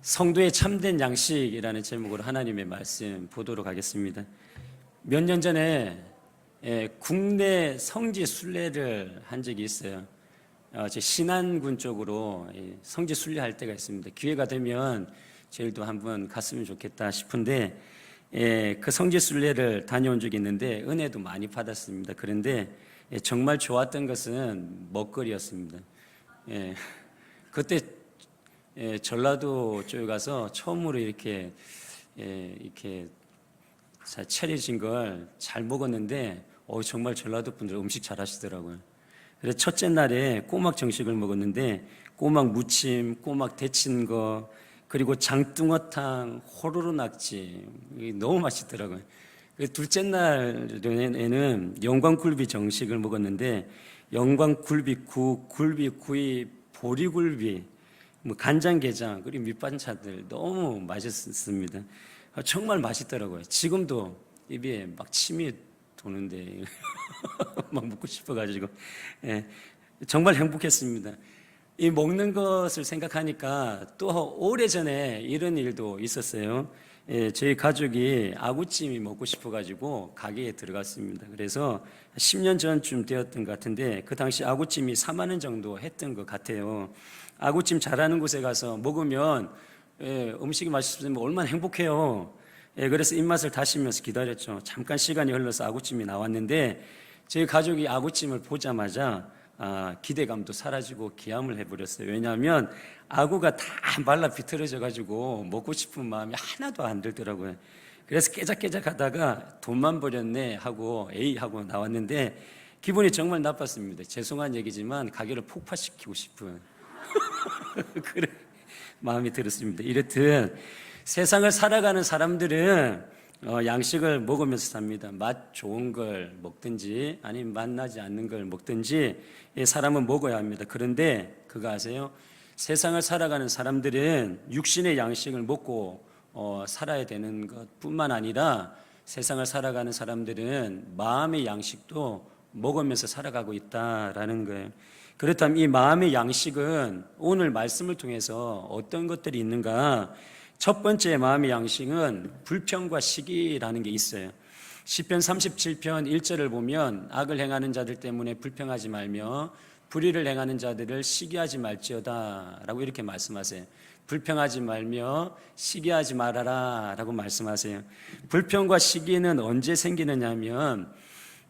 성도의 참된 양식이라는 제목으로 하나님의 말씀 보도록 하겠습니다. 몇 년 전에 국내 성지 순례를 한 적이 있어요. 제 신안군 쪽으로 성지 순례할 때가 있습니다. 기회가 되면 저희도 한번 갔으면 좋겠다 싶은데 그 성지 순례를 다녀온 적이 있는데 은혜도 많이 받았습니다. 그런데 정말 좋았던 것은 먹거리였습니다. 그때 전라도 쪽에 가서 처음으로 이렇게 차려진 걸 잘 먹었는데 정말 전라도 분들 음식 잘 하시더라고요. 그래서 첫째 날에 꼬막 정식을 먹었는데 꼬막 무침, 꼬막 데친 거, 그리고 장뚱어탕, 호로로 낙지 너무 맛있더라고요. 둘째 날에는 영광굴비 정식을 먹었는데 영광굴비국, 굴비구이, 보리굴비, 간장게장, 그리고 밑반찬들 너무 맛있었습니다. 정말 맛있더라고요. 지금도 입에 막 침이 도는데 막 먹고 싶어가지고 정말 행복했습니다. 이 먹는 것을 생각하니까 또 오래전에 이런 일도 있었어요. 저희 가족이 아구찜이 먹고 싶어가지고 가게에 들어갔습니다. 그래서 10년 전쯤 되었던 것 같은데 그 당시 아구찜이 4만 원 정도 했던 것 같아요. 아구찜 잘하는 곳에 가서 먹으면 음식이 맛있으면 얼마나 행복해요. 그래서 입맛을 다시면서 기다렸죠. 잠깐 시간이 흘러서 아구찜이 나왔는데 저희 가족이 아구찜을 보자마자 기대감도 사라지고 기함을 해버렸어요. 왜냐하면 아구가 다 말라 비틀어져 가지고 먹고 싶은 마음이 하나도 안 들더라고요. 그래서 깨작깨작 하다가 돈만 버렸네 하고 에이 하고 나왔는데 기분이 정말 나빴습니다. 죄송한 얘기지만 가게를 폭파시키고 싶은 그런 마음이 들었습니다. 이렇듯 세상을 살아가는 사람들은 양식을 먹으면서 삽니다. 맛 좋은 걸 먹든지 아니면 맛나지 않는 걸 먹든지 사람은 먹어야 합니다. 그런데 그거 아세요? 세상을 살아가는 사람들은 육신의 양식을 먹고 살아야 되는 것뿐만 아니라 세상을 살아가는 사람들은 마음의 양식도 먹으면서 살아가고 있다라는 거예요. 그렇다면 이 마음의 양식은 오늘 말씀을 통해서 어떤 것들이 있는가? 첫 번째 마음의 양식은 불평과 시기라는 게 있어요. 시편 37편 1절을 보면 악을 행하는 자들 때문에 불평하지 말며 불의를 행하는 자들을 시기하지 말지어다 라고 이렇게 말씀하세요. 불평하지 말며 시기하지 말아라 라고 말씀하세요. 불평과 시기는 언제 생기느냐 하면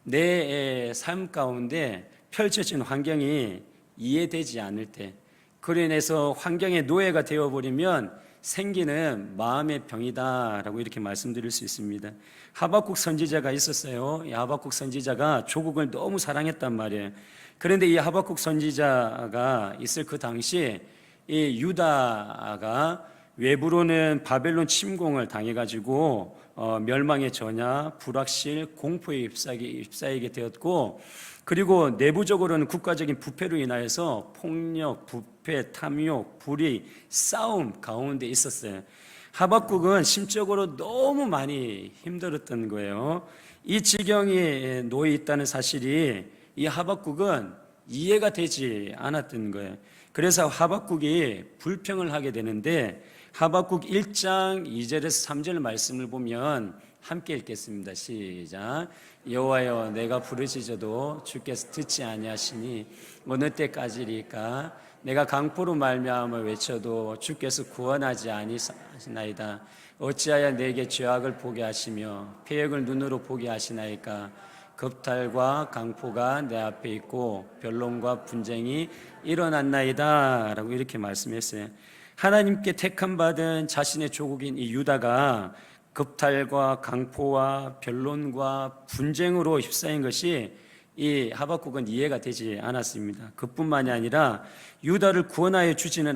내 삶 가운데 펼쳐진 환경이 이해되지 않을 때, 그로 인해서 환경의 노예가 되어버리면 생기는 마음의 병이다라고 이렇게 말씀드릴 수 있습니다. 하박국 선지자가 있었어요. 이 하박국 선지자가 조국을 너무 사랑했단 말이에요. 그런데 이 하박국 선지자가 있을 그 당시 이 유다가 외부로는 바벨론 침공을 당해가지고 멸망의 전야, 불확실, 공포에 휩싸이게 되었고, 그리고 내부적으로는 국가적인 부패로 인하여서 폭력, 부패, 탐욕, 불의, 싸움 가운데 있었어요. 하박국은 심적으로 너무 많이 힘들었던 거예요. 이 지경에 놓여 있다는 사실이 이 하박국은 이해가 되지 않았던 거예요. 그래서 하박국이 불평을 하게 되는데 하박국 1장 2절에서 3절 말씀을 보면 함께 읽겠습니다. 시작. 여호와여, 내가 부르짖어도 주께서 듣지 아니하시니 어느 때까지리까? 내가 강포로 말미암아 외쳐도 주께서 구원하지 아니하시나이다. 어찌하여 내게 죄악을 보게 하시며 패역을 눈으로 보게 하시나이까? 겁탈과 강포가 내 앞에 있고 변론과 분쟁이 일어났나이다 라고 이렇게 말씀했어요. 하나님께 택함 받은 자신의 조국인 이 유다가 겁탈과 강포와 변론과 분쟁으로 휩싸인 것이 이 하박국은 이해가 되지 않았습니다. 그뿐만이 아니라 유다를 구원하여 주지는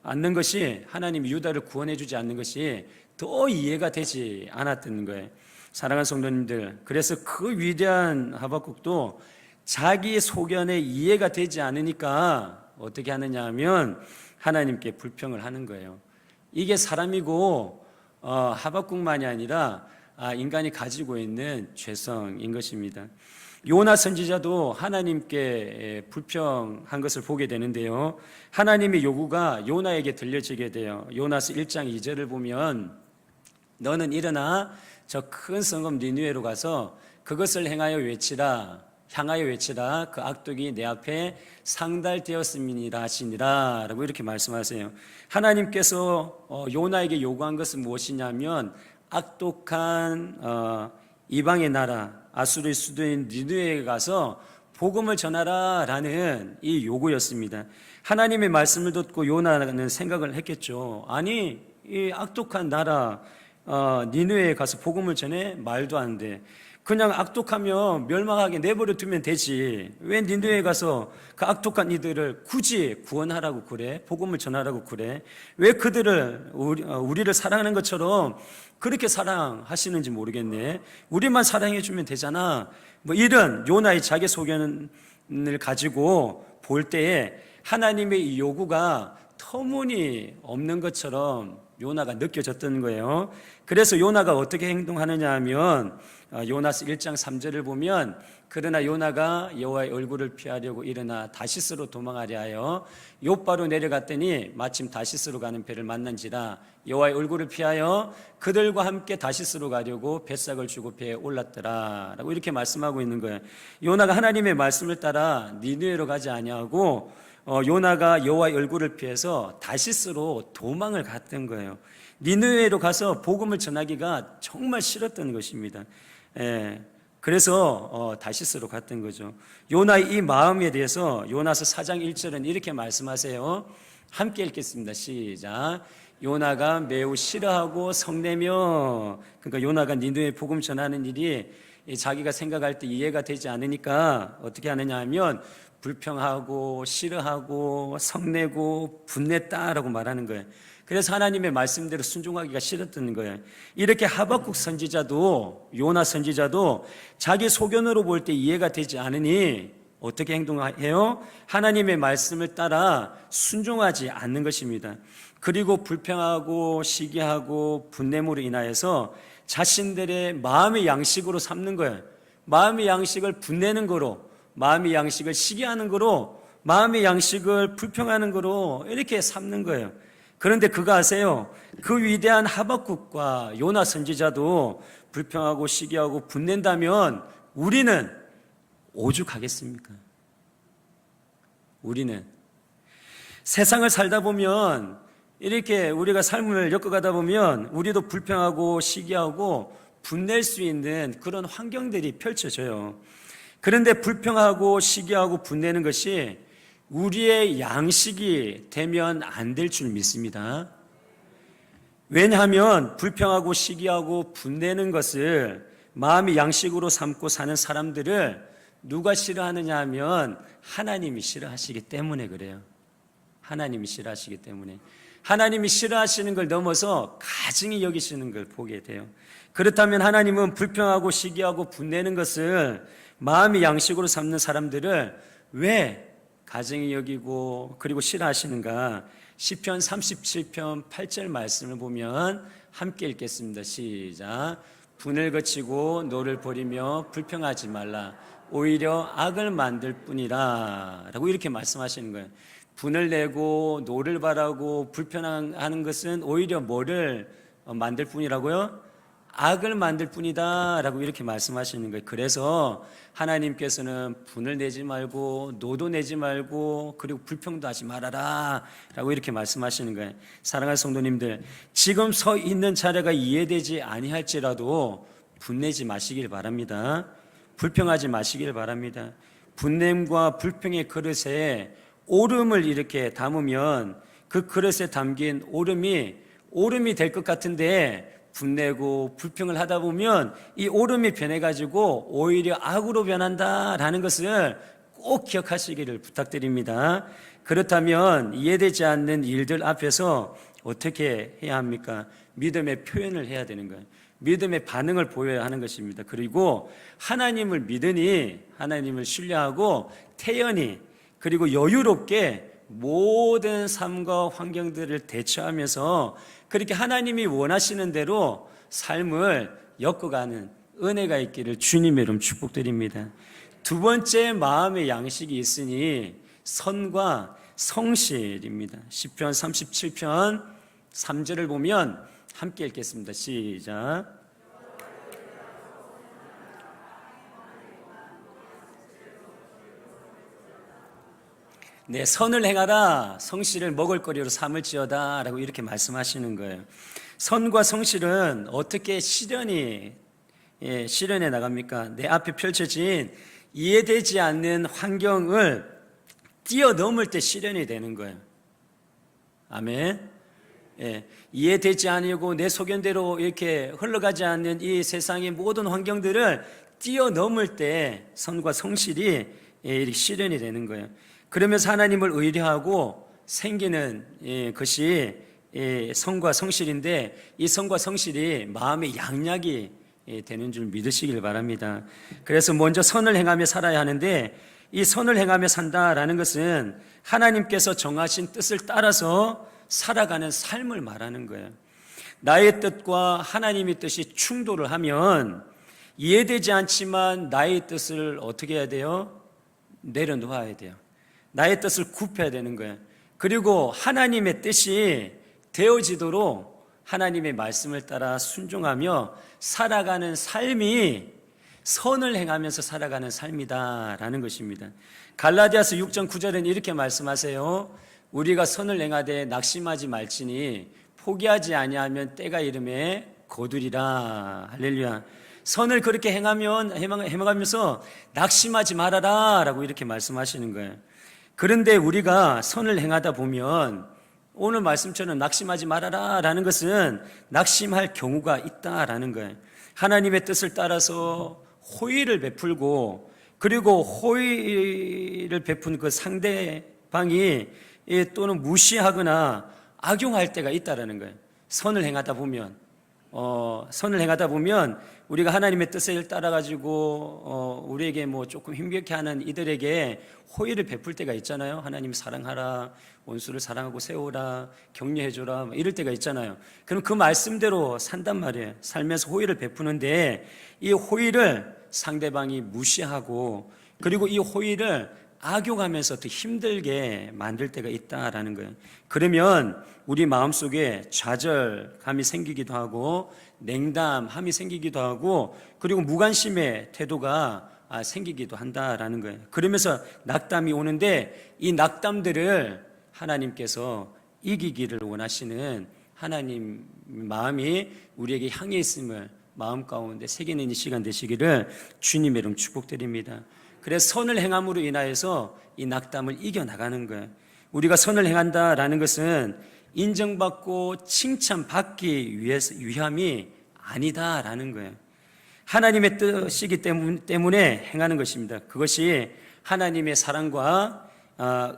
않는 것이, 하나님이 유다를 구원해 주지 않는 것이 더 이해가 되지 않았던 거예요. 사랑하는 성도님들, 그래서 그 위대한 하박국도 자기의 소견에 이해가 되지 않으니까 어떻게 하느냐 하면 하나님께 불평을 하는 거예요. 이게 사람이고 하박국만이 아니라 인간이 가지고 있는 죄성인 것입니다. 요나 선지자도 하나님께 불평한 것을 보게 되는데요. 하나님의 요구가 요나에게 들려지게 돼요. 요나서 1장 2절을 보면 너는 일어나 저 큰 성읍 니느웨로 가서 그것을 향하여 외치라 그 악독이 내 앞에 상달되었음이니라 하시니라 라고 이렇게 말씀하세요. 하나님께서 요나에게 요구한 것은 무엇이냐면 악독한 이방의 나라 아수르의 수도인 니느웨에 가서 복음을 전하라 라는 이 요구였습니다. 하나님의 말씀을 듣고 요나는 생각을 했겠죠. 아니 이 악독한 나라 니느웨에 가서 복음을 전해? 말도 안 돼. 그냥 악독하며 멸망하게 내버려 두면 되지. 왜 니느웨에 가서 그 악독한 이들을 굳이 구원하라고 그래? 복음을 전하라고 그래? 왜 그들을 우리를 사랑하는 것처럼 그렇게 사랑하시는지 모르겠네. 우리만 사랑해 주면 되잖아. 뭐 이런 요나의 자기소견을 가지고 볼 때에 하나님의 이 요구가 터무니없는 것처럼 요나가 느껴졌던 거예요. 그래서 요나가 어떻게 행동하느냐 하면 요나서 1장 3절을 보면 그러나 요나가 여호와의 얼굴을 피하려고 일어나 다시스로 도망하려 하여 욥바로 내려갔더니 마침 다시스로 가는 배를 만난지라 여호와의 얼굴을 피하여 그들과 함께 다시스로 가려고 뱃삭을 주고 배에 올랐더라 라고 이렇게 말씀하고 있는 거예요. 요나가 하나님의 말씀을 따라 니느웨로 가지 아니하고 요나가 여호와의 얼굴을 피해서 다시스로 도망을 갔던 거예요. 니느웨로 가서 복음을 전하기가 정말 싫었던 것입니다. 그래서 다시스로 갔던 거죠. 요나의 이 마음에 대해서 요나서 4장 1절은 이렇게 말씀하세요. 함께 읽겠습니다. 시작. 요나가 매우 싫어하고 성내며, 그러니까 요나가 니느웨 복음 전하는 일이 자기가 생각할 때 이해가 되지 않으니까 어떻게 하느냐 하면 불평하고 싫어하고 성내고 분냈다라고 말하는 거예요. 그래서 하나님의 말씀대로 순종하기가 싫었던 거예요. 이렇게 하박국 선지자도 요나 선지자도 자기 소견으로 볼 때 이해가 되지 않으니 어떻게 행동해요? 하나님의 말씀을 따라 순종하지 않는 것입니다. 그리고 불평하고 시기하고 분냄으로 인하여서 자신들의 마음의 양식으로 삼는 거예요. 마음의 양식을 분내는 거로, 마음의 양식을 시기하는 거로, 마음의 양식을 불평하는 거로 이렇게 삼는 거예요. 그런데 그거 아세요? 그 위대한 하박국과 요나 선지자도 불평하고 시기하고 분낸다면 우리는 오죽하겠습니까? 우리는 세상을 살다 보면 이렇게 우리가 삶을 엮어가다 보면 우리도 불평하고 시기하고 분낼 수 있는 그런 환경들이 펼쳐져요. 그런데 불평하고 시기하고 분내는 것이 우리의 양식이 되면 안 될 줄 믿습니다. 왜냐하면 불평하고 시기하고 분내는 것을 마음의 양식으로 삼고 사는 사람들을 누가 싫어하느냐 하면 하나님이 싫어하시기 때문에 그래요. 하나님이 싫어하시기 때문에. 하나님이 싫어하시는 걸 넘어서 가증히 여기시는 걸 보게 돼요. 그렇다면 하나님은 불평하고 시기하고 분내는 것을 마음의 양식으로 삼는 사람들을 왜 가증히 여기고 그리고 싫어하시는가? 시편 37편 8절 말씀을 보면 함께 읽겠습니다. 시작. 분을 거치고 노를 버리며 불평하지 말라. 오히려 악을 만들 뿐이라 라고 이렇게 말씀하시는 거예요. 분을 내고 노를 바라고 불평하는 것은 오히려 뭐를 만들 뿐이라고요? 악을 만들 뿐이다 라고 이렇게 말씀하시는 거예요. 그래서 하나님께서는 분을 내지 말고 노도 내지 말고 그리고 불평도 하지 말아라 라고 이렇게 말씀하시는 거예요. 사랑하는 성도님들, 지금 서 있는 자리가 이해되지 아니할지라도 분내지 마시길 바랍니다. 불평하지 마시길 바랍니다. 분냄과 불평의 그릇에 오름을 이렇게 담으면 그 그릇에 담긴 오름이 될 것 같은데 분내고 불평을 하다 보면 이 오름이 변해가지고 오히려 악으로 변한다라는 것을 꼭 기억하시기를 부탁드립니다. 그렇다면 이해되지 않는 일들 앞에서 어떻게 해야 합니까? 믿음의 표현을 해야 되는 거예요. 믿음의 반응을 보여야 하는 것입니다. 그리고 하나님을 믿으니 하나님을 신뢰하고 태연히 그리고 여유롭게 모든 삶과 환경들을 대처하면서 그렇게 하나님이 원하시는 대로 삶을 엮어가는 은혜가 있기를 주님의 이름 축복드립니다. 두 번째 마음의 양식이 있으니 선과 성실입니다. 시편 37편 3절을 보면 함께 읽겠습니다. 시작. 네, 선을 행하라 성실을 먹을거리로 삼을지어다 라고 이렇게 말씀하시는 거예요. 선과 성실은 어떻게 실현해 나갑니까? 내 앞에 펼쳐진 이해되지 않는 환경을 뛰어넘을 때 실현이 되는 거예요. 아멘. 이해되지 않고 내 소견대로 이렇게 흘러가지 않는 이 세상의 모든 환경들을 뛰어넘을 때 선과 성실이 이렇게 실현이 되는 거예요. 그러면서 하나님을 의뢰하고 생기는 것이 선과 성실인데, 이 선과 성실이 마음의 양약이 되는 줄 믿으시길 바랍니다. 그래서 먼저 선을 행하며 살아야 하는데, 이 선을 행하며 산다라는 것은 하나님께서 정하신 뜻을 따라서 살아가는 삶을 말하는 거예요. 나의 뜻과 하나님의 뜻이 충돌을 하면 이해되지 않지만 나의 뜻을 어떻게 해야 돼요? 내려놓아야 돼요. 나의 뜻을 굽혀야 되는 거예요. 그리고 하나님의 뜻이 되어지도록 하나님의 말씀을 따라 순종하며 살아가는 삶이 선을 행하면서 살아가는 삶이다라는 것입니다. 갈라디아서 6장 9절은 이렇게 말씀하세요. 우리가 선을 행하되 낙심하지 말지니 포기하지 아니하면 때가 이름에 거두리라. 할렐루야. 선을 그렇게 행하면서 낙심하지 말아라 라고 이렇게 말씀하시는 거예요. 그런데 우리가 선을 행하다 보면 오늘 말씀처럼 낙심하지 말아라 라는 것은 낙심할 경우가 있다라는 거예요. 하나님의 뜻을 따라서 호의를 베풀고, 그리고 호의를 베푼 그 상대방이 또는 무시하거나 악용할 때가 있다라는 거예요. 선을 행하다 보면 우리가 하나님의 뜻을 따라가지고 우리에게 뭐 조금 힘겹게 하는 이들에게 호의를 베풀 때가 있잖아요. 하나님 사랑하라, 원수를 사랑하고 세우라, 격려해줘라, 이럴 때가 있잖아요. 그럼 그 말씀대로 산단 말이에요. 살면서 호의를 베푸는데 이 호의를 상대방이 무시하고, 그리고 이 호의를 악용하면서 더 힘들게 만들 때가 있다라는 거예요. 그러면 우리 마음속에 좌절감이 생기기도 하고 냉담함이 생기기도 하고, 그리고 무관심의 태도가 생기기도 한다라는 거예요. 그러면서 낙담이 오는데, 이 낙담들을 하나님께서 이기기를 원하시는 하나님 마음이 우리에게 향해 있음을 마음 가운데 새기는 이 시간 되시기를 주님의 이름 축복드립니다. 그래서 선을 행함으로 인하여서 이 낙담을 이겨나가는 거예요. 우리가 선을 행한다라는 것은 인정받고 칭찬받기 위함이 아니다라는 거예요. 하나님의 뜻이기 때문에 행하는 것입니다. 그것이 하나님의 사랑과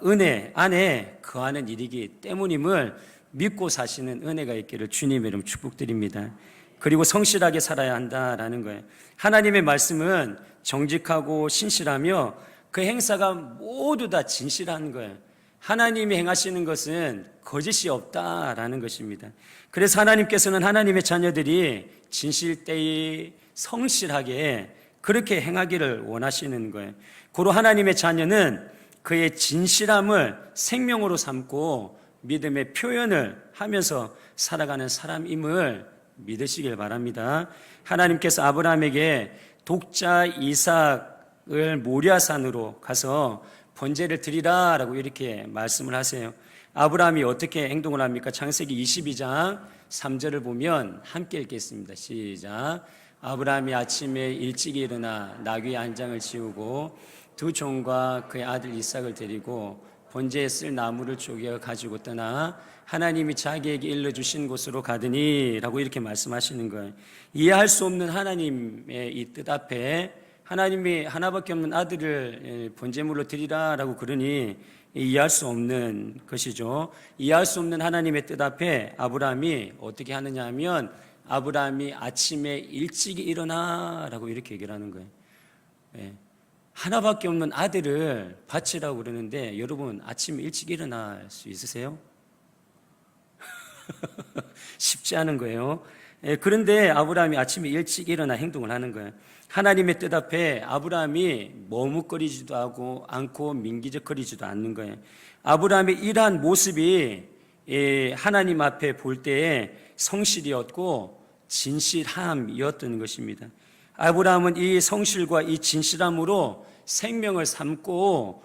은혜 안에 거하는 일이기 때문임을 믿고 사시는 은혜가 있기를 주님의 이름 축복드립니다. 그리고 성실하게 살아야 한다라는 거예요. 하나님의 말씀은 정직하고 신실하며 그 행사가 모두 다 진실한 거예요. 하나님이 행하시는 것은 거짓이 없다라는 것입니다. 그래서 하나님께서는 하나님의 자녀들이 진실되이 성실하게 그렇게 행하기를 원하시는 거예요. 고로 하나님의 자녀는 그의 진실함을 생명으로 삼고 믿음의 표현을 하면서 살아가는 사람임을 믿으시길 바랍니다. 하나님께서 아브라함에게 독자 이삭을 모리아산으로 가서 번제를 드리라 라고 이렇게 말씀을 하세요. 아브라함이 어떻게 행동을 합니까? 창세기 22장 3절을 보면 함께 읽겠습니다. 시작. 아브라함이 아침에 일찍이 일어나 나귀 한 장을 지우고 두 종과 그의 아들 이삭을 데리고 번제에 쓸 나무를 쪼개 가지고 떠나 하나님이 자기에게 일러주신 곳으로 가더니 라고 이렇게 말씀하시는 거예요. 이해할 수 없는 하나님의 이 뜻 앞에 하나님이 하나밖에 없는 아들을 번제물로 드리라 라고 그러니 이해할 수 없는 것이죠. 이해할 수 없는 하나님의 뜻 앞에 아브라함이 어떻게 하느냐 하면 아브라함이 아침에 일찍 일어나 라고 이렇게 얘기를 하는 거예요. 하나밖에 없는 아들을 바치라고 그러는데 여러분 아침에 일찍 일어날 수 있으세요? 쉽지 않은 거예요. 그런데 아브라함이 아침에 일찍 일어나 행동을 하는 거예요. 하나님의 뜻 앞에 아브라함이 머뭇거리지도 않고 민기적거리지도 않는 거예요. 아브라함의 이러한 모습이 하나님 앞에 볼 때에 성실이었고 진실함이었던 것입니다. 아브라함은 이 성실과 이 진실함으로 생명을 삼고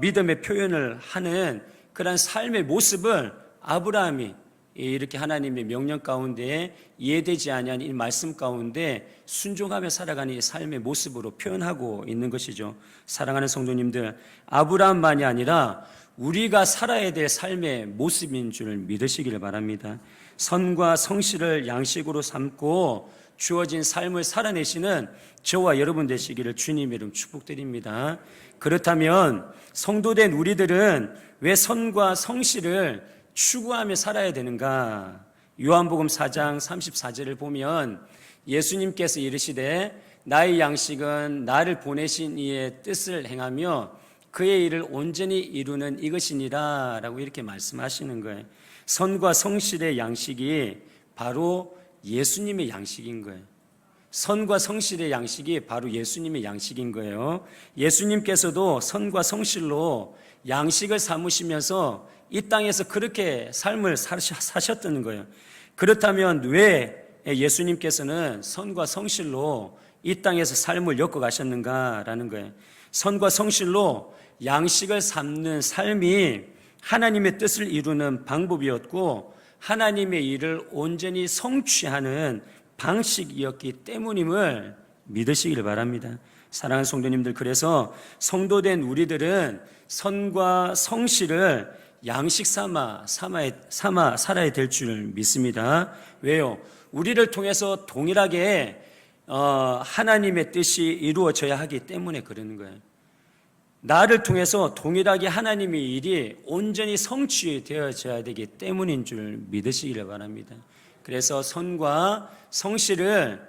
믿음의 표현을 하는 그런 삶의 모습을 아브라함이 이렇게 하나님의 명령 가운데 이해되지 아니한 이 말씀 가운데 순종하며 살아가는 이 삶의 모습으로 표현하고 있는 것이죠. 사랑하는 성도님들, 아브라함만이 아니라 우리가 살아야 될 삶의 모습인 줄 믿으시기를 바랍니다. 선과 성실을 양식으로 삼고 주어진 삶을 살아내시는 저와 여러분 되시기를 주님의 이름 축복드립니다. 그렇다면 성도된 우리들은 왜 선과 성실을 추구하며 살아야 되는가? 요한복음 4장 34절을 보면 예수님께서 이르시되 나의 양식은 나를 보내신 이의 뜻을 행하며 그의 일을 온전히 이루는 이것이니라 라고 이렇게 말씀하시는 거예요. 선과 성실의 양식이 바로 예수님의 양식인 거예요. 선과 성실의 양식이 바로 예수님의 양식인 거예요. 예수님께서도 선과 성실로 양식을 삼으시면서 이 땅에서 그렇게 삶을 사셨던 거예요. 그렇다면 왜 예수님께서는 선과 성실로 이 땅에서 삶을 엮어가셨는가라는 거예요. 선과 성실로 양식을 삼는 삶이 하나님의 뜻을 이루는 방법이었고 하나님의 일을 온전히 성취하는 방식이었기 때문임을 믿으시길 바랍니다. 사랑하는 성도님들, 그래서 성도된 우리들은 선과 성실을 양식 삼아 살아야 될 줄 믿습니다. 왜요? 우리를 통해서 동일하게 하나님의 뜻이 이루어져야 하기 때문에 그러는 거예요. 나를 통해서 동일하게 하나님의 일이 온전히 성취되어져야 되기 때문인 줄 믿으시기를 바랍니다. 그래서 선과 성실을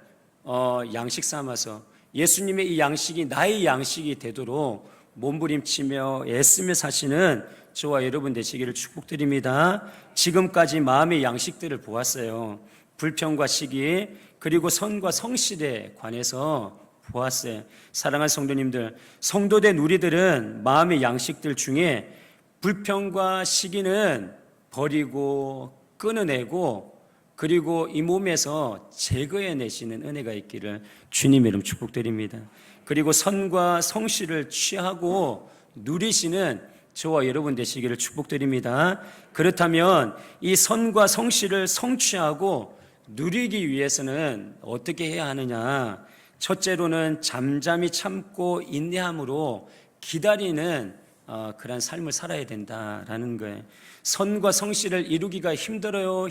양식 삼아서 예수님의 이 양식이 나의 양식이 되도록 몸부림치며 애쓰며 사시는 저와 여러분 되시기를 축복드립니다. 지금까지 마음의 양식들을 보았어요. 불평과 시기 그리고 선과 성실에 관해서 보았어요. 사랑하는 성도님들, 성도된 우리들은 마음의 양식들 중에 불평과 시기는 버리고 끊어내고 그리고 이 몸에서 제거해내시는 은혜가 있기를 주님의 이름 축복드립니다. 그리고 선과 성실을 취하고 누리시는 저와 여러분 되시기를 축복드립니다. 그렇다면 이 선과 성실을 성취하고 누리기 위해서는 어떻게 해야 하느냐? 첫째로는 잠잠히 참고 인내함으로 기다리는 그런 삶을 살아야 된다라는 거예요. 선과 성실을 이루기가 힘들어요?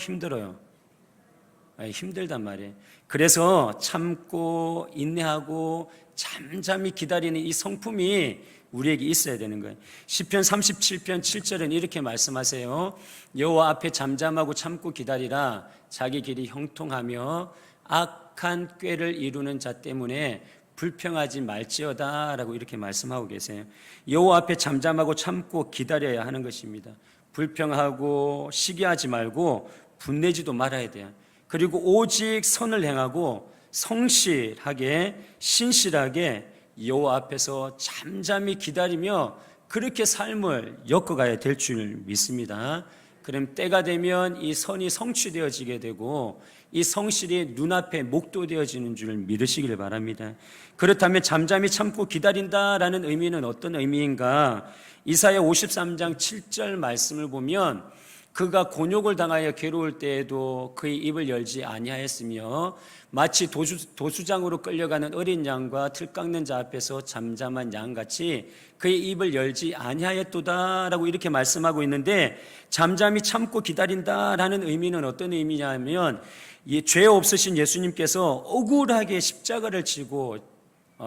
힘들단 말이에요. 그래서 참고 인내하고 잠잠히 기다리는 이 성품이 우리에게 있어야 되는 거예요. 시편 37편 7절은 이렇게 말씀하세요. 여호와 앞에 잠잠하고 참고 기다리라. 자기 길이 형통하며 악한 꾀를 이루는 자 때문에 불평하지 말지어다 라고 이렇게 말씀하고 계세요. 여호와 앞에 잠잠하고 참고 기다려야 하는 것입니다. 불평하고 시기하지 말고 분내지도 말아야 돼요. 그리고 오직 선을 행하고 성실하게 신실하게 여호와 앞에서 잠잠히 기다리며 그렇게 삶을 엮어가야 될 줄 믿습니다. 그럼 때가 되면 이 선이 성취되어지게 되고 이 성실이 눈앞에 목도되어지는 줄 믿으시길 바랍니다. 그렇다면 잠잠히 참고 기다린다라는 의미는 어떤 의미인가? 이사야 53장 7절 말씀을 보면 그가 곤욕을 당하여 괴로울 때에도 그의 입을 열지 아니하였으며 마치 도수장으로 끌려가는 어린 양과 틀 깎는 자 앞에서 잠잠한 양같이 그의 입을 열지 아니하였도다라고 이렇게 말씀하고 있는데 잠잠히 참고 기다린다라는 의미는 어떤 의미냐면 이 죄 없으신 예수님께서 억울하게 십자가를 지고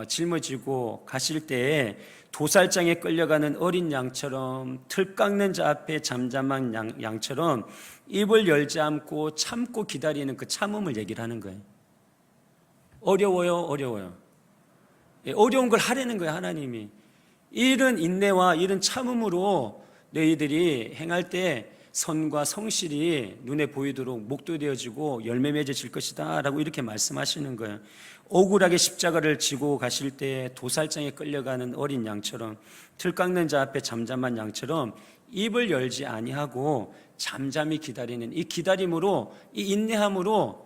짊어지고 가실 때에 도살장에 끌려가는 어린 양처럼 틀 깎는 자 앞에 잠잠한 양처럼 입을 열지 않고 참고 기다리는 그 참음을 얘기를 하는 거예요. 어려워요. 어려운 걸 하려는 거예요, 하나님이. 이런 인내와 이런 참음으로 너희들이 행할 때 선과 성실이 눈에 보이도록 목도되어지고 열매 맺어질 것이다 라고 이렇게 말씀하시는 거예요. 억울하게 십자가를 지고 가실 때 도살장에 끌려가는 어린 양처럼, 틀 깎는 자 앞에 잠잠한 양처럼 입을 열지 아니하고 잠잠히 기다리는 이 기다림으로, 이 인내함으로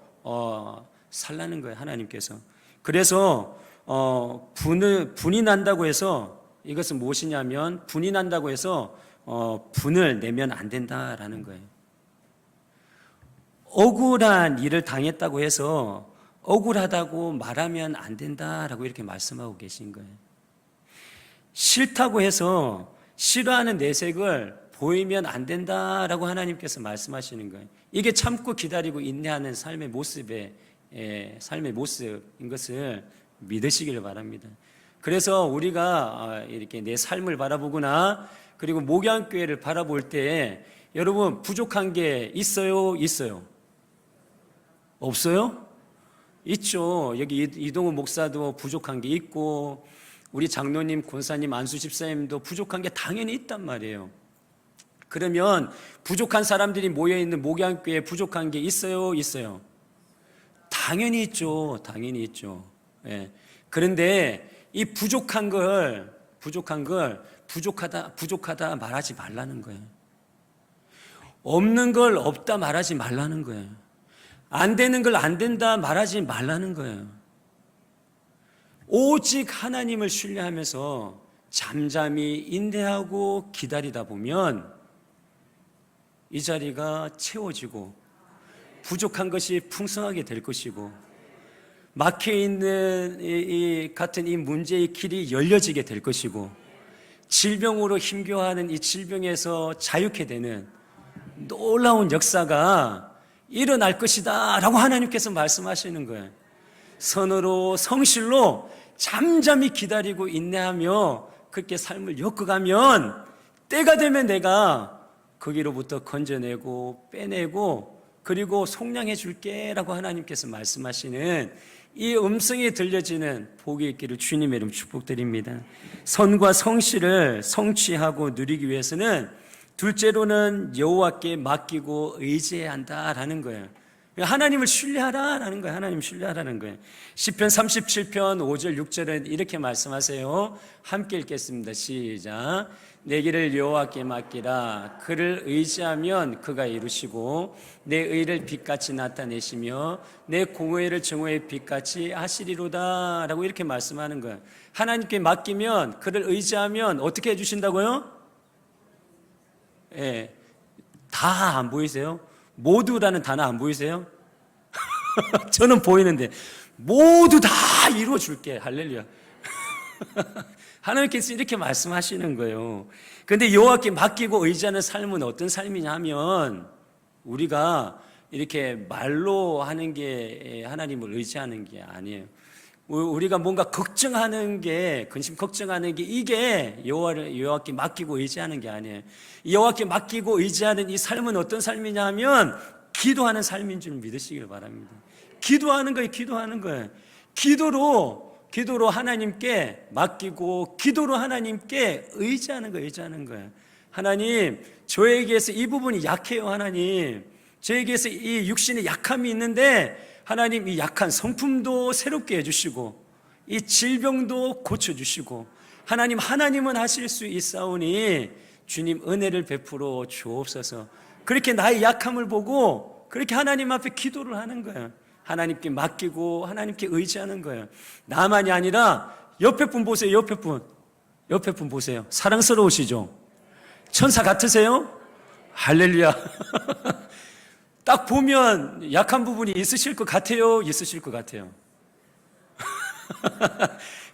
살라는 거예요, 하나님께서. 그래서 분이 난다고 해서, 이것은 무엇이냐면, 분이 난다고 해서 분을 내면 안 된다라는 거예요. 억울한 일을 당했다고 해서 억울하다고 말하면 안 된다라고 이렇게 말씀하고 계신 거예요. 싫다고 해서 싫어하는 내색을 보이면 안 된다라고 하나님께서 말씀하시는 거예요. 이게 참고 기다리고 인내하는 삶의 모습인 것을 믿으시기를 바랍니다. 그래서 우리가 이렇게 내 삶을 바라보거나 그리고 목양교회를 바라볼 때 여러분 부족한 게 있어요? 있어요? 없어요? 있죠. 여기 이동훈 목사도 부족한 게 있고 우리 장로님, 권사님, 안수 집사님도 부족한 게 당연히 있단 말이에요. 그러면 부족한 사람들이 모여있는 목양교회에 부족한 게 있어요? 있어요? 당연히 있죠. 당연히 있죠. 예. 그런데 이 부족한 걸 부족하다 말하지 말라는 거예요. 없는 걸 없다 말하지 말라는 거예요. 안 되는 걸 안 된다 말하지 말라는 거예요. 오직 하나님을 신뢰하면서 잠잠히 인내하고 기다리다 보면 이 자리가 채워지고 부족한 것이 풍성하게 될 것이고 막혀있는 이 문제의 길이 열려지게 될 것이고 질병으로 힘겨워하는 이 질병에서 자유케 되는 놀라운 역사가 일어날 것이다 라고 하나님께서 말씀하시는 거예요. 선으로 성실로 잠잠히 기다리고 인내하며 그렇게 삶을 엮어가면 때가 되면 내가 거기로부터 건져내고 빼내고 그리고 속량해 줄게 라고 하나님께서 말씀하시는 이 음성이 들려지는 복이 있기를 주님의 이름 축복드립니다. 선과 성실을 성취하고 누리기 위해서는 둘째로는 여호와께 맡기고 의지해야 한다라는 거예요. 하나님을 신뢰하라라는 거예요. 하나님 신뢰하라는 거예요. 시편 37편 5절 6절은 이렇게 말씀하세요. 함께 읽겠습니다. 시작. 내 길을 여호와께 맡기라. 그를 의지하면 그가 이루시고 내 의를 빛같이 나타내시며 내 공의를 정오의 빛같이 하시리로다 라고 이렇게 말씀하는 거예요. 하나님께 맡기면, 그를 의지하면 어떻게 해주신다고요? 예, 다 안 보이세요? 모두라는 단어 안 보이세요? 저는 보이는데 모두 다 이루어줄게. 할렐루야. 하나님께서 이렇게 말씀하시는 거예요. 그런데 여호와께 맡기고 의지하는 삶은 어떤 삶이냐 하면 우리가 이렇게 말로 하는 게 하나님을 의지하는 게 아니에요. 우리가 뭔가 걱정하는 게, 근심 걱정하는 게 이게 여호와께 맡기고 의지하는 게 아니에요. 여호와께 맡기고 의지하는 이 삶은 어떤 삶이냐 하면 기도하는 삶인 줄 믿으시길 바랍니다. 기도하는 거예요. 기도하는 거예요. 기도로 하나님께 맡기고 기도로 하나님께 의지하는 거예요. 의지하는 거예요. 하나님, 저에게서 이 부분이 약해요. 하나님, 저에게서 이 육신의 약함이 있는데 하나님 이 약한 성품도 새롭게 해주시고 이 질병도 고쳐주시고 하나님은 하실 수 있사오니 주님 은혜를 베풀어 주옵소서. 그렇게 나의 약함을 보고 그렇게 하나님 앞에 기도를 하는 거예요. 하나님께 맡기고 하나님께 의지하는 거예요. 나만이 아니라 옆에 분 보세요. 옆에 분 보세요. 사랑스러우시죠? 천사 같으세요? 할렐루야. 딱 보면 약한 부분이 있으실 것 같아요? 있으실 것 같아요?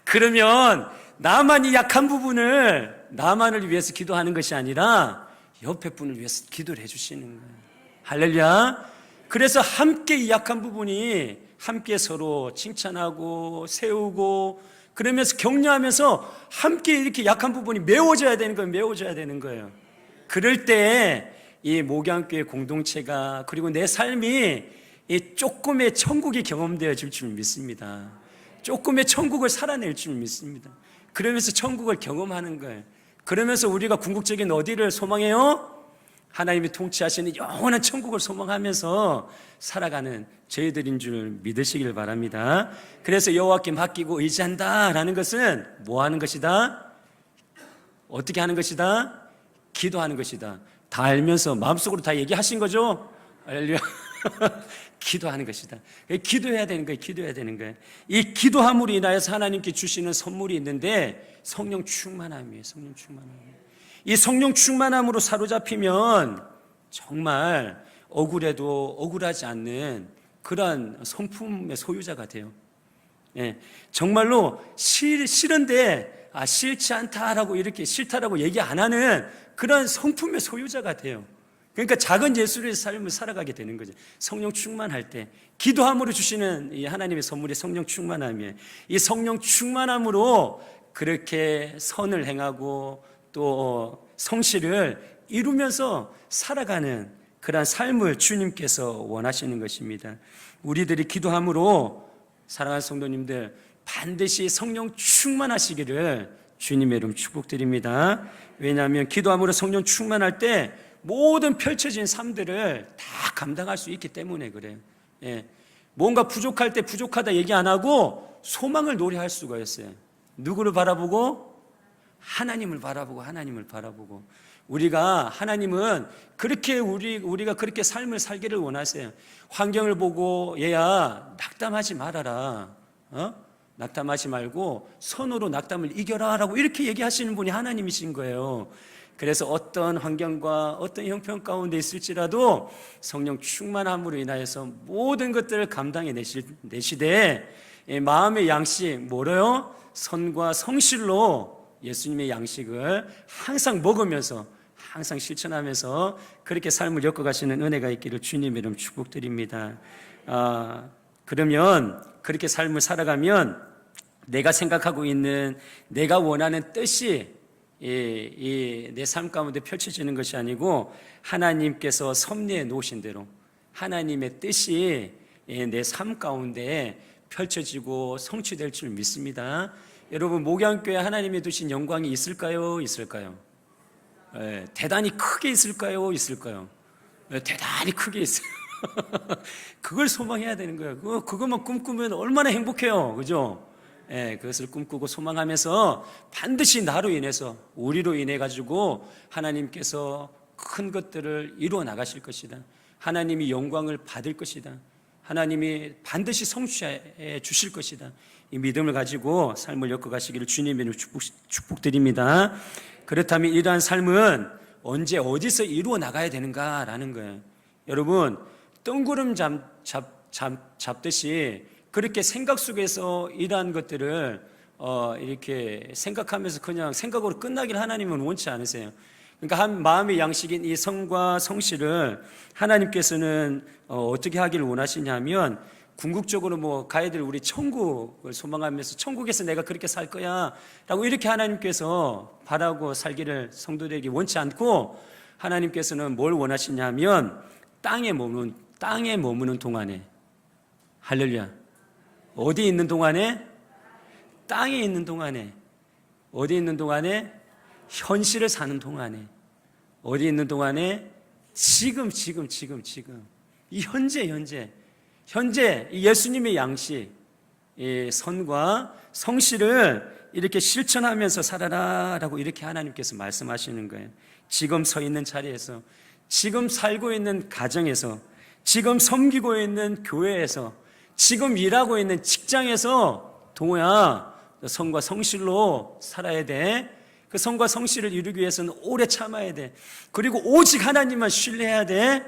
그러면 나만이 약한 부분을 나만을 위해서 기도하는 것이 아니라 옆에 분을 위해서 기도를 해주시는 거예요. 할렐루야. 그래서 함께 이 약한 부분이 함께 서로 칭찬하고 세우고 그러면서 격려하면서 함께 이렇게 약한 부분이 메워져야 되는 거예요. 메워져야 되는 거예요. 그럴 때 이 목양교회 공동체가 그리고 내 삶이 이 조금의 천국이 경험되어질 줄 믿습니다. 조금의 천국을 살아낼 줄 믿습니다. 그러면서 천국을 경험하는 거예요. 그러면서 우리가 궁극적인 어디를 소망해요? 하나님이 통치하시는 영원한 천국을 소망하면서 살아가는 저희들인 줄 믿으시길 바랍니다. 그래서 여호와께 맡기고 의지한다라는 것은 뭐 하는 것이다? 어떻게 하는 것이다? 기도하는 것이다. 다 알면서 마음속으로 다 얘기하신 거죠? 할렐루야. 기도하는 것이다. 기도해야 되는 거예요. 기도해야 되는 거예요. 이 기도함으로 인하여서 하나님께 주시는 선물이 있는데 성령 충만함이에요. 성령 충만함. 이 성령 충만함으로 사로잡히면 정말 억울해도 억울하지 않는 그러한 성품의 소유자가 돼요. 예, 정말로 싫은데 싫지 않다라고 이렇게 싫다라고 얘기 안 하는 그런 성품의 소유자가 돼요. 그러니까 작은 예수의 삶을 살아가게 되는 거죠. 성령 충만할 때 기도함으로 주시는 이 하나님의 선물이 성령 충만함이에요. 이 성령 충만함으로 그렇게 선을 행하고 또 성실을 이루면서 살아가는 그러한 삶을 주님께서 원하시는 것입니다. 우리들이 기도함으로 사랑하는 성도님들 반드시 성령 충만하시기를 주님의 이름 축복드립니다. 왜냐하면 기도함으로 성령 충만할 때 모든 펼쳐진 삶들을 다 감당할 수 있기 때문에 그래요. 예. 뭔가 부족할 때 부족하다 얘기 안 하고 소망을 노래할 수가 있어요. 누구를 바라보고? 하나님을 바라보고 하나님을 바라보고. 우리가 하나님은 그렇게 우리가 그렇게 삶을 살기를 원하세요. 환경을 보고 얘야 낙담하지 말아라. 낙담하지 말고 선으로 낙담을 이겨라라고 이렇게 얘기하시는 분이 하나님이신 거예요. 그래서 어떤 환경과 어떤 형편 가운데 있을지라도 성령 충만함으로 인하여서 모든 것들을 감당해 내시되 마음의 양식 뭐래요? 선과 성실로 예수님의 양식을 항상 먹으면서 항상 실천하면서 그렇게 삶을 엮어가시는 은혜가 있기를 주님의 이름 축복드립니다. 그러면 그렇게 삶을 살아가면 내가 생각하고 있는 내가 원하는 뜻이 내 삶 가운데 펼쳐지는 것이 아니고 하나님께서 섭리해 놓으신 대로 하나님의 뜻이 내 삶 가운데 펼쳐지고 성취될 줄 믿습니다. 여러분 목양교회 하나님이 두신 영광이 있을까요? 있을까요? 대단히 크게 있을까요? 있을까요? 대단히 크게 있어요. 그걸 소망해야 되는 거예요. 그것만 꿈꾸면 얼마나 행복해요. 그죠? 그것을 꿈꾸고 소망하면서 반드시 나로 인해서 우리로 인해 가지고 하나님께서 큰 것들을 이루어 나가실 것이다. 하나님이 영광을 받을 것이다. 하나님이 반드시 성취해 주실 것이다. 이 믿음을 가지고 삶을 엮어가시기를 주님의 축복드립니다. 그렇다면 이러한 삶은 언제 어디서 이루어 나가야 되는가라는 거예요. 여러분 뜬구름 잡듯이 그렇게 생각 속에서 이러한 것들을 이렇게 생각하면서 그냥 생각으로 끝나길 하나님은 원치 않으세요. 그러니까 한 마음의 양식인 이 성과 성실을 하나님께서는 어떻게 하기를 원하시냐면 궁극적으로 뭐 가야 될 우리 천국을 소망하면서 천국에서 내가 그렇게 살 거야 라고 이렇게 하나님께서 바라고 살기를 성도들에게 원치 않고 하나님께서는 뭘 원하시냐면 땅에 머무는 동안에 할렐루야 어디 있는 동안에? 땅에 있는 동안에 어디 있는 동안에? 현실을 사는 동안에 어디 있는 동안에? 지금 이 현재 이 예수님의 양식 이 선과 성실을 이렇게 실천하면서 살아라라고 이렇게 하나님께서 말씀하시는 거예요. 지금 서 있는 자리에서 지금 살고 있는 가정에서 지금 섬기고 있는 교회에서 지금 일하고 있는 직장에서 동호야 성과 성실로 살아야 돼. 그 성과 성실을 이루기 위해서는 오래 참아야 돼. 그리고 오직 하나님만 신뢰해야 돼.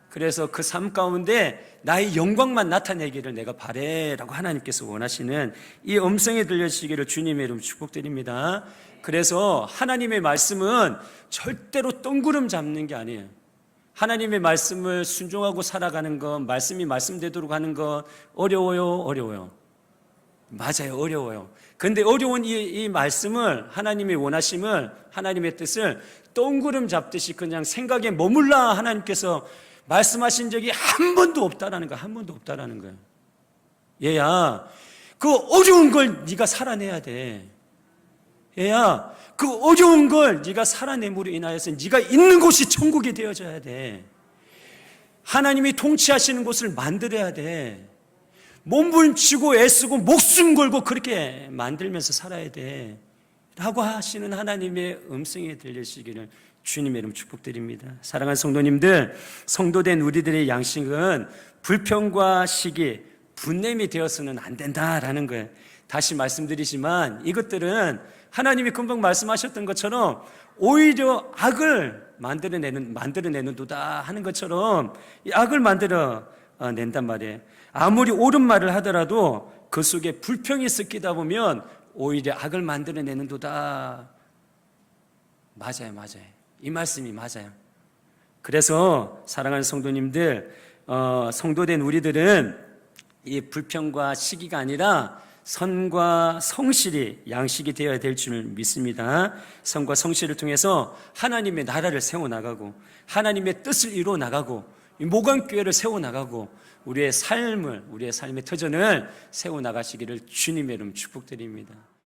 그래서 그 삶 가운데 나의 영광만 나타내기를 내가 바래라고 하나님께서 원하시는 이 음성이 들려지기를 주님의 이름 축복드립니다. 그래서 하나님의 말씀은 절대로 뜬구름 잡는 게 아니에요. 하나님의 말씀을 순종하고 살아가는 것, 말씀이 말씀되도록 하는 것 어려워요. 맞아요, 어려워요. 그런데 어려운 이 말씀을 하나님의 원하심을 하나님의 뜻을 뜬구름 잡듯이 그냥 생각에 머물라 하나님께서 말씀하신 적이 한 번도 없다라는 거예요. 얘야, 그 어려운 걸 네가 살아내야 돼. 애야, 그 어려운 걸 네가 살아냄으로 인하여서 네가 있는 곳이 천국이 되어져야 돼. 하나님이 통치하시는 곳을 만들어야 돼. 몸부림치고 애쓰고 목숨 걸고 그렇게 만들면서 살아야 돼 라고 하시는 하나님의 음성이 들리시기를 주님의 이름 축복드립니다. 사랑하는 성도님들, 성도된 우리들의 양식은 불평과 시기, 분냄이 되어서는 안 된다라는 거예요. 다시 말씀드리지만 이것들은 하나님이 금방 말씀하셨던 것처럼 오히려 악을 만들어내는도다 하는 것처럼 이 악을 만들어낸단 말이에요. 아무리 옳은 말을 하더라도 그 속에 불평이 섞이다 보면 오히려 악을 만들어내는도다. 맞아요. 이 말씀이 맞아요. 그래서 사랑하는 성도님들, 성도된 우리들은 이 불평과 시기가 아니라 선과 성실이 양식이 되어야 될 줄 믿습니다. 선과 성실을 통해서 하나님의 나라를 세워나가고 하나님의 뜻을 이루어나가고 모강교회를 세워나가고 우리의 삶의 터전을 세워나가시기를 주님의 이름 축복드립니다.